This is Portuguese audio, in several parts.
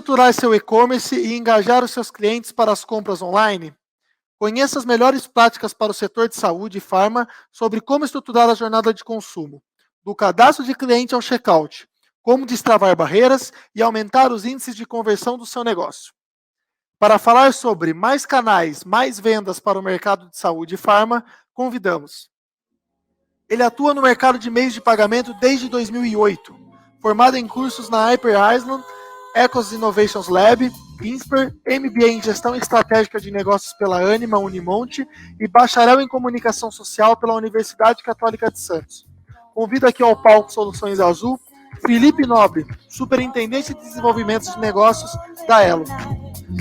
estruturar seu e-commerce e engajar os seus clientes para as compras online? Conheça as melhores práticas para o setor de saúde e farma sobre como estruturar a jornada de consumo, do cadastro de cliente ao checkout, como destravar barreiras e aumentar os índices de conversão do seu negócio. Para falar sobre mais canais, mais vendas para o mercado de saúde e farma, convidamos. Ele atua no mercado de meios de pagamento desde 2008, formado em cursos na Hyper Island, Ecos Innovations Lab, INSPER, MBA em Gestão Estratégica de Negócios pela Anima Unimonte e bacharel em Comunicação Social pela Universidade Católica de Santos. Convido aqui ao palco Soluções Azul, Felipe Nobre, Superintendente de Desenvolvimento de Negócios da Elo.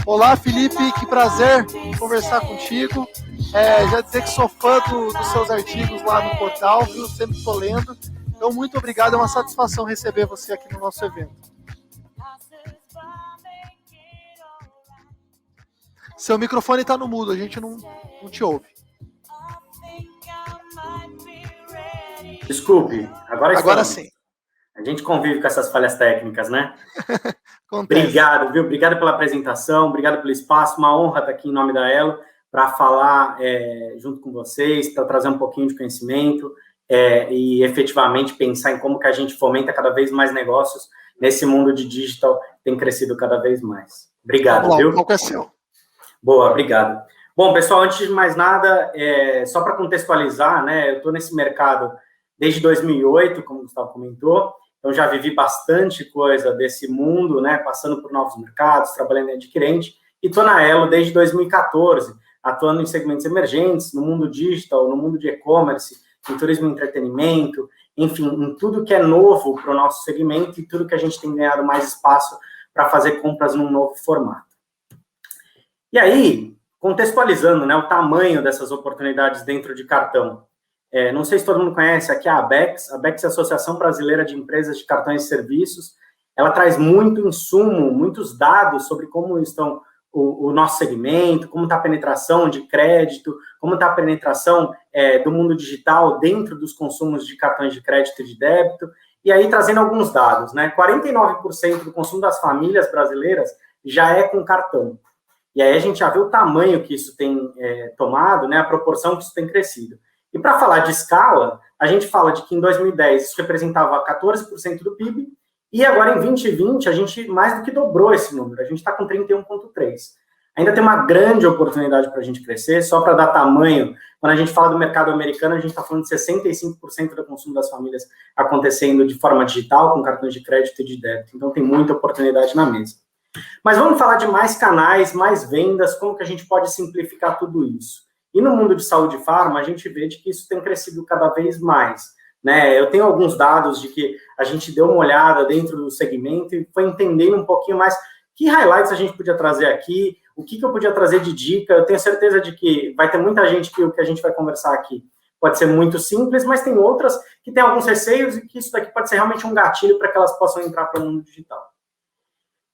Olá, Felipe, que prazer conversar contigo. Já dizer que sou fã dos seus artigos lá no portal, viu? Sempre estou lendo. Então, muito obrigado, é uma satisfação receber você aqui no nosso evento. Seu microfone está no mudo, a gente não te ouve. Desculpe, agora sim. A gente convive com essas falhas técnicas, né? Obrigado, viu? Obrigado pela apresentação, obrigado pelo espaço, uma honra estar aqui em nome da Elo para falar junto com vocês, para trazer um pouquinho de conhecimento e efetivamente pensar em como que a gente fomenta cada vez mais negócios nesse mundo de digital que tem crescido cada vez mais. Obrigado, viu? O palco é seu. Boa, obrigado. Bom, pessoal, antes de mais nada, só para contextualizar, né, eu estou nesse mercado desde 2008, como o Gustavo comentou, então já vivi bastante coisa desse mundo, né, passando por novos mercados, trabalhando em adquirente, e estou na Elo desde 2014, atuando em segmentos emergentes, no mundo digital, no mundo de e-commerce, em turismo e entretenimento, enfim, em tudo que é novo para o nosso segmento e tudo que a gente tem ganhado mais espaço para fazer compras num novo formato. E aí, contextualizando, né, o tamanho dessas oportunidades dentro de cartão. Não sei se todo mundo conhece aqui a ABECS. A ABECS é a Associação Brasileira de Empresas de Cartões e Serviços. Ela traz muito insumo, muitos dados sobre como estão o nosso segmento, como está a penetração de crédito, como está a penetração do mundo digital dentro dos consumos de cartões de crédito e de débito. E aí, trazendo alguns dados, né, 49% do consumo das famílias brasileiras já é com cartão. E aí a gente já vê o tamanho que isso tem tomado, né, a proporção que isso tem crescido. E para falar de escala, a gente fala de que em 2010 isso representava 14% do PIB, e agora em 2020 a gente mais do que dobrou esse número, a gente está com 31,3%. Ainda tem uma grande oportunidade para a gente crescer, só para dar tamanho, quando a gente fala do mercado americano, a gente está falando de 65% do consumo das famílias acontecendo de forma digital, com cartões de crédito e de débito. Então tem muita oportunidade na mesa. Mas vamos falar de mais canais, mais vendas, como que a gente pode simplificar tudo isso. E no mundo de saúde e farma, a gente vê de que isso tem crescido cada vez mais, né? Eu tenho alguns dados de que a gente deu uma olhada dentro do segmento e foi entendendo um pouquinho mais que highlights a gente podia trazer aqui, o que eu podia trazer de dica. Eu tenho certeza de que vai ter muita gente que o que a gente vai conversar aqui pode ser muito simples, mas tem outras que tem alguns receios e que isso daqui pode ser realmente um gatilho para que elas possam entrar para o mundo digital.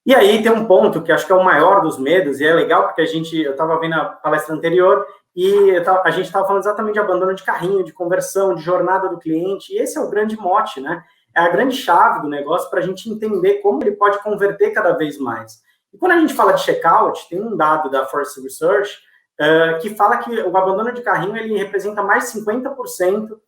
E aí tem um ponto que acho que é o maior dos medos, e é legal porque eu estava vendo a palestra anterior, e a gente estava falando exatamente de abandono de carrinho, de conversão, de jornada do cliente, e esse é o grande mote, né? É a grande chave do negócio para a gente entender como ele pode converter cada vez mais. E quando a gente fala de checkout, tem um dado da Forrester Research que fala que o abandono de carrinho ele representa mais de 50%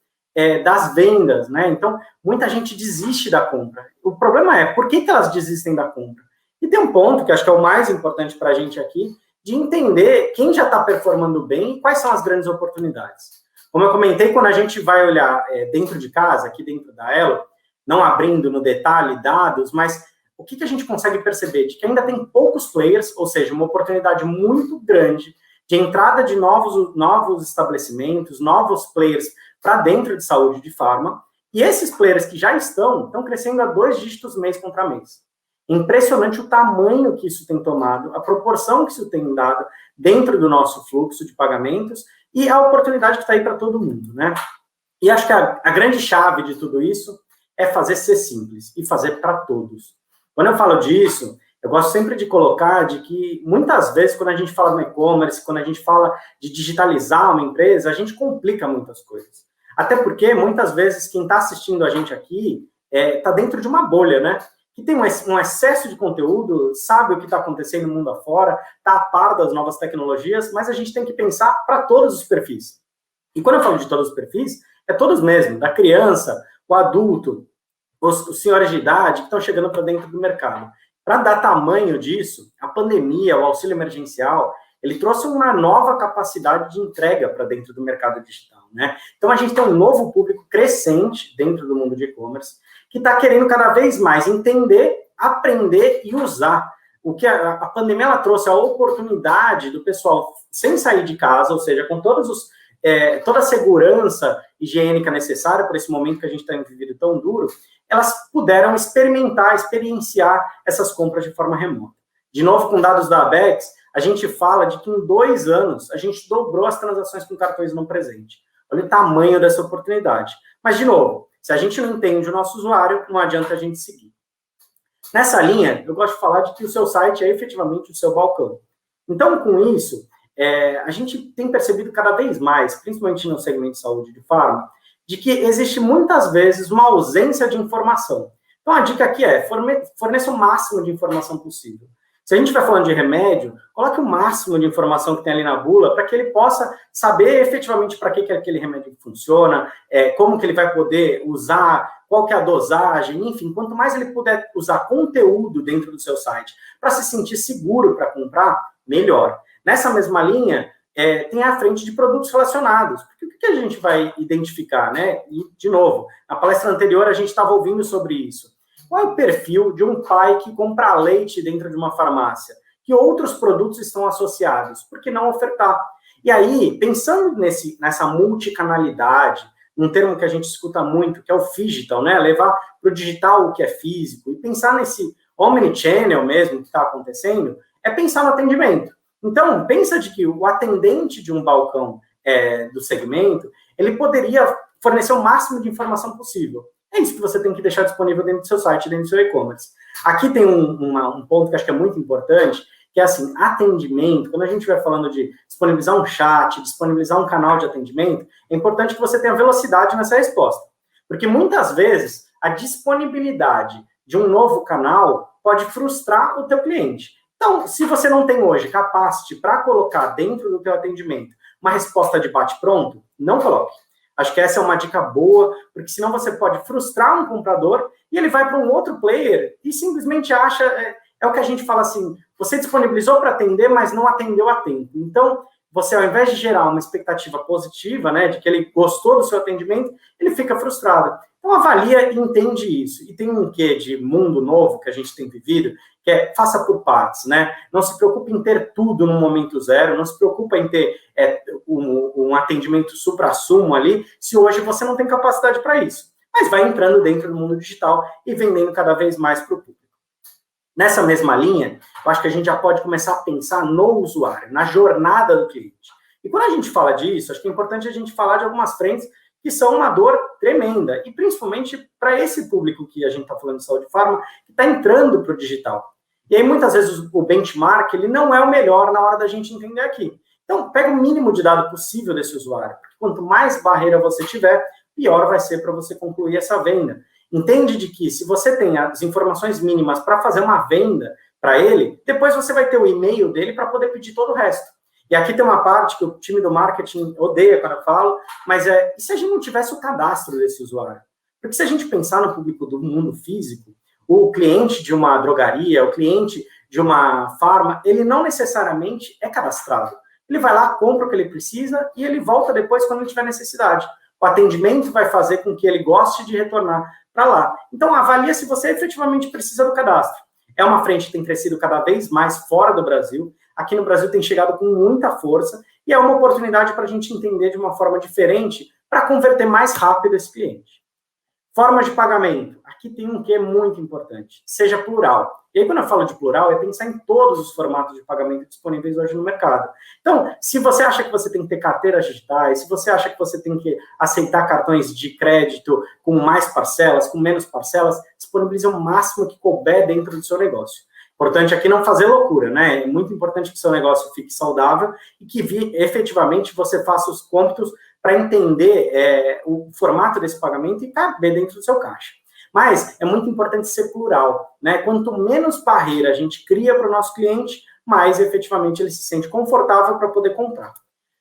das vendas, né? Então, muita gente desiste da compra. O problema é, por que elas desistem da compra? E tem um ponto que acho que é o mais importante para a gente aqui, de entender quem já está performando bem e quais são as grandes oportunidades. Como eu comentei, quando a gente vai olhar dentro de casa, aqui dentro da Elo, não abrindo no detalhe dados, mas o que a gente consegue perceber? De que ainda tem poucos players, ou seja, uma oportunidade muito grande de entrada de novos estabelecimentos, novos players para dentro de saúde de farma, e esses players que já estão crescendo a 2 dígitos mês contra mês. Impressionante o tamanho que isso tem tomado, a proporção que isso tem dado dentro do nosso fluxo de pagamentos e a oportunidade que está aí para todo mundo, né? E acho que a grande chave de tudo isso é fazer ser simples e fazer para todos. Quando eu falo disso, eu gosto sempre de colocar de que muitas vezes quando a gente fala no e-commerce, quando a gente fala de digitalizar uma empresa, a gente complica muitas coisas. Até porque muitas vezes quem está assistindo a gente aqui está dentro de uma bolha, né? que tem um excesso de conteúdo, sabe o que está acontecendo no mundo afora, está a par das novas tecnologias, mas a gente tem que pensar para todos os perfis. E quando eu falo de todos os perfis, é todos mesmo, da criança, o adulto, os senhores de idade que estão chegando para dentro do mercado. Para dar tamanho disso, a pandemia, o auxílio emergencial, ele trouxe uma nova capacidade de entrega para dentro do mercado digital, né? Então, a gente tem um novo público crescente dentro do mundo de e-commerce, que está querendo cada vez mais entender, aprender e usar. O que a pandemia ela trouxe a oportunidade do pessoal, sem sair de casa, ou seja, com toda a segurança higiênica necessária para esse momento que a gente está vivendo tão duro, elas puderam experienciar essas compras de forma remota. De novo, com dados da ABEX, a gente fala de que em 2 anos a gente dobrou as transações com cartões não presente. Olha o tamanho dessa oportunidade. Mas, de novo, se a gente não entende o nosso usuário, não adianta a gente seguir. Nessa linha, eu gosto de falar de que o seu site é efetivamente o seu balcão. Então, com isso, a gente tem percebido cada vez mais, principalmente no segmento de saúde e de farma, de que existe muitas vezes uma ausência de informação. Então, a dica aqui é, forneça o máximo de informação possível. Se a gente vai falando de remédio, coloque o máximo de informação que tem ali na bula para que ele possa saber efetivamente para que aquele remédio funciona, como que ele vai poder usar, qual que é a dosagem, enfim, quanto mais ele puder usar conteúdo dentro do seu site para se sentir seguro para comprar, melhor. Nessa mesma linha, tem a frente de produtos relacionados. Porque o que a gente vai identificar, né? E, de novo, na palestra anterior a gente estava ouvindo sobre isso. Qual é o perfil de um pai que compra leite dentro de uma farmácia? Que outros produtos estão associados? Por que não ofertar? E aí, pensando nessa multicanalidade, um termo que a gente escuta muito, que é o phygital, né? Levar para o digital o que é físico, e pensar nesse omnichannel mesmo que está acontecendo, é pensar no atendimento. Então, pensa de que o atendente de um balcão do segmento, ele poderia fornecer o máximo de informação possível. É isso que você tem que deixar disponível dentro do seu site, dentro do seu e-commerce. Aqui tem um ponto que acho que é muito importante, que é assim, atendimento. Quando a gente vai falando de disponibilizar um chat, disponibilizar um canal de atendimento, é importante que você tenha velocidade nessa resposta. Porque muitas vezes a disponibilidade de um novo canal pode frustrar o teu cliente. Então, se você não tem hoje capacity para colocar dentro do teu atendimento uma resposta de bate-pronto, não coloque. Acho que essa é uma dica boa, porque senão você pode frustrar um comprador e ele vai para um outro player e simplesmente acha... É o que a gente fala assim, você disponibilizou para atender, mas não atendeu a tempo. Então, você, ao invés de gerar uma expectativa positiva, né, de que ele gostou do seu atendimento, ele fica frustrado. Então, avalia e entende isso. E tem um quê de mundo novo que a gente tem vivido, que é faça por partes, né? Não se preocupe em ter tudo no momento zero, não se preocupe em ter um atendimento supra-sumo ali, se hoje você não tem capacidade para isso. Mas vai entrando dentro do mundo digital e vendendo cada vez mais para o público. Nessa mesma linha, eu acho que a gente já pode começar a pensar no usuário, na jornada do cliente. E quando a gente fala disso, acho que é importante a gente falar de algumas frentes que são uma dor tremenda, e principalmente para esse público que a gente está falando de saúde e farma, que está entrando para o digital. E aí, muitas vezes, o benchmark ele não é o melhor na hora da gente entender aqui. Então, pega o mínimo de dado possível desse usuário, porque quanto mais barreira você tiver, pior vai ser para você concluir essa venda. Entende de que se você tem as informações mínimas para fazer uma venda para ele, depois você vai ter o e-mail dele para poder pedir todo o resto. E aqui tem uma parte que o time do marketing odeia quando eu falo, mas e se a gente não tivesse o cadastro desse usuário? Porque se a gente pensar no público do mundo físico, o cliente de uma drogaria, o cliente de uma farma, ele não necessariamente é cadastrado. Ele vai lá, compra o que ele precisa e ele volta depois quando ele tiver necessidade. O atendimento vai fazer com que ele goste de retornar para lá. Então, avalia se você efetivamente precisa do cadastro. É uma frente que tem crescido cada vez mais fora do Brasil. Aqui no Brasil tem chegado com muita força e é uma oportunidade para a gente entender de uma forma diferente para converter mais rápido esse cliente. Formas de pagamento. Aqui tem um que é muito importante. Seja plural. E aí, quando eu falo de plural, é pensar em todos os formatos de pagamento disponíveis hoje no mercado. Então, se você acha que você tem que ter carteiras digitais, se você acha que você tem que aceitar cartões de crédito com mais parcelas, com menos parcelas, disponibilize o máximo que couber dentro do seu negócio. Importante aqui não fazer loucura, né? É muito importante que o seu negócio fique saudável e que efetivamente você faça os cômputos para entender o formato desse pagamento e caber dentro do seu caixa. Mas é muito importante ser plural, né? Quanto menos barreira a gente cria para o nosso cliente, mais efetivamente ele se sente confortável para poder comprar.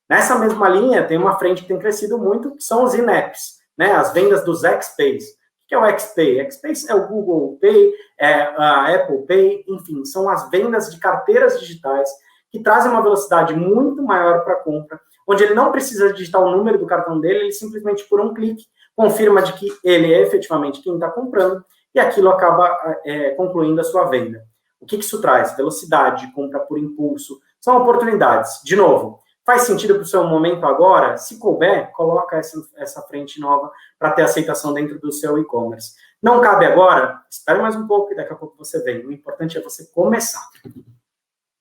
Nessa mesma linha, tem uma frente que tem crescido muito, que são os in-apps, né? As vendas dos X-Pays. O que é o X-Pay? X-Pay é o Google Pay, é a Apple Pay, enfim, são as vendas de carteiras digitais que trazem uma velocidade muito maior para a compra, onde ele não precisa digitar o número do cartão dele, ele simplesmente, por um clique, confirma de que ele é efetivamente quem está comprando e aquilo acaba concluindo a sua venda. O que isso traz? Velocidade, compra por impulso, são oportunidades. De novo, faz sentido para o seu momento agora? Se couber, coloca essa frente nova para ter aceitação dentro do seu e-commerce. Não cabe agora? Espere mais um pouco e daqui a pouco você vem. O importante é você começar.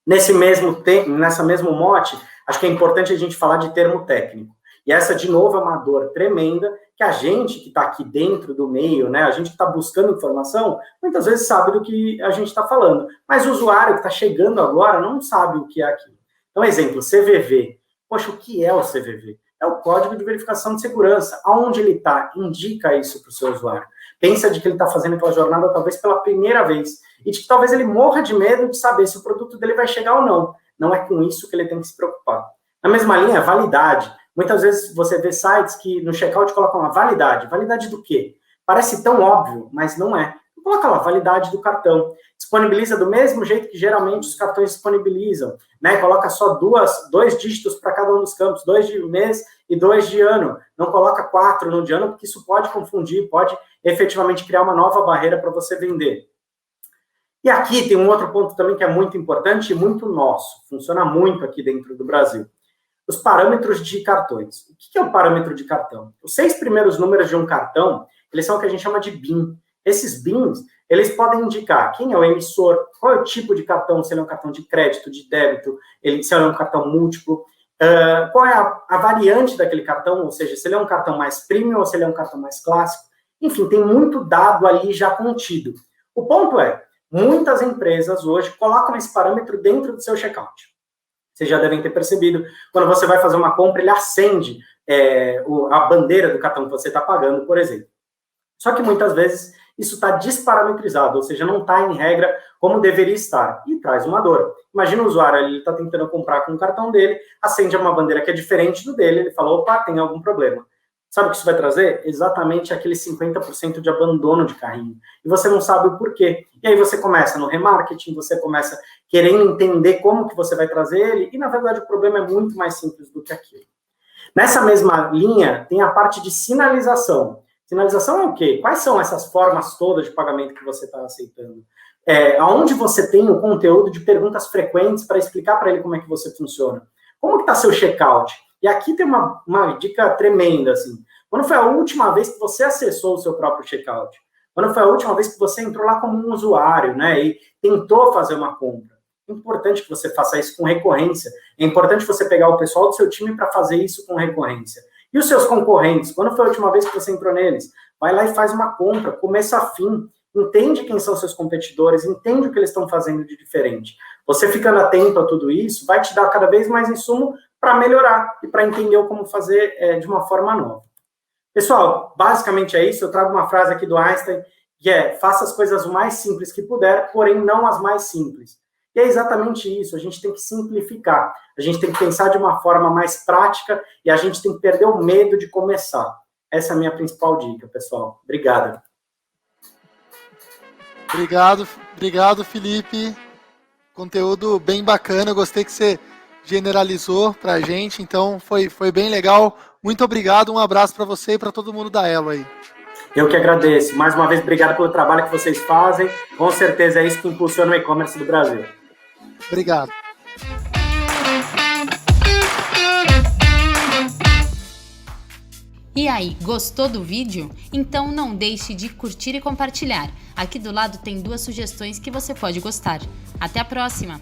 Nessa mesmo mote, acho que é importante a gente falar de termo técnico. E essa, de novo, é uma dor tremenda que a gente que está aqui dentro do meio, né, a gente que está buscando informação, muitas vezes sabe do que a gente está falando. Mas o usuário que está chegando agora não sabe o que é aquilo. Então, exemplo, CVV. Poxa, o que é o CVV? É o Código de Verificação de Segurança. Aonde ele está? Indica isso para o seu usuário. Pensa de que ele está fazendo aquela jornada talvez pela primeira vez. E de que talvez ele morra de medo de saber se o produto dele vai chegar ou não. Não é com isso que ele tem que se preocupar. Na mesma linha, validade. Muitas vezes você vê sites que no checkout colocam uma validade. Validade do quê? Parece tão óbvio, mas não é. Coloca lá, validade do cartão. Disponibiliza do mesmo jeito que geralmente os cartões disponibilizam, né? Coloca só dois dígitos para cada um dos campos, 2 de mês e 2 de ano. Não coloca 4 no de ano, porque isso pode confundir, pode efetivamente criar uma nova barreira para você vender. E aqui tem um outro ponto também que é muito importante e muito nosso. Funciona muito aqui dentro do Brasil. Os parâmetros de cartões. O que é o parâmetro de cartão? Os 6 primeiros números de um cartão, eles são o que a gente chama de BIN. Esses BINs, eles podem indicar quem é o emissor, qual é o tipo de cartão, se ele é um cartão de crédito, de débito, se ele é um cartão múltiplo, qual é a variante daquele cartão, ou seja, se ele é um cartão mais premium ou se ele é um cartão mais clássico. Enfim, tem muito dado ali já contido. O ponto é, muitas empresas hoje colocam esse parâmetro dentro do seu checkout. Vocês já devem ter percebido, quando você vai fazer uma compra, ele acende a bandeira do cartão que você está pagando, por exemplo. Só que muitas vezes isso está desparametrizado, ou seja, não está em regra como deveria estar, e traz uma dor. Imagina o usuário, ele está tentando comprar com o cartão dele, acende uma bandeira que é diferente do dele, ele fala, opa, tem algum problema. Sabe o que isso vai trazer? Exatamente aquele 50% de abandono de carrinho. E você não sabe o porquê. E aí você começa no remarketing, você começa querendo entender como que você vai trazer ele, e na verdade o problema é muito mais simples do que aquilo. Nessa mesma linha, tem a parte de sinalização. Sinalização é o quê? Quais são essas formas todas de pagamento que você está aceitando? Aonde você tem o conteúdo de perguntas frequentes para explicar para ele como é que você funciona? Como que está seu checkout? E aqui tem uma dica tremenda, assim. Quando foi a última vez que você acessou o seu próprio checkout? Quando foi a última vez que você entrou lá como um usuário, né, e tentou fazer uma compra? É importante que você faça isso com recorrência. É importante você pegar o pessoal do seu time para fazer isso com recorrência. E os seus concorrentes? Quando foi a última vez que você entrou neles? Vai lá e faz uma compra, começo a fim. Entende quem são seus competidores, entende o que eles estão fazendo de diferente. Você ficando atento a tudo isso, vai te dar cada vez mais insumo para melhorar e para entender como fazer de uma forma nova. Pessoal, basicamente é isso. Eu trago uma frase aqui do Einstein, que é, faça as coisas o mais simples que puder, porém não as mais simples. E é exatamente isso, a gente tem que simplificar, a gente tem que pensar de uma forma mais prática e a gente tem que perder o medo de começar. Essa é a minha principal dica, pessoal. Obrigado. Obrigado, Felipe. Conteúdo bem bacana, eu gostei que você generalizou para a gente, então foi bem legal. Muito obrigado, um abraço para você e para todo mundo da Elo aí. Eu que agradeço. Mais uma vez, obrigado pelo trabalho que vocês fazem. Com certeza é isso que impulsiona o e-commerce do Brasil. Obrigado. E aí, gostou do vídeo? Então não deixe de curtir e compartilhar. Aqui do lado tem 2 sugestões que você pode gostar. Até a próxima!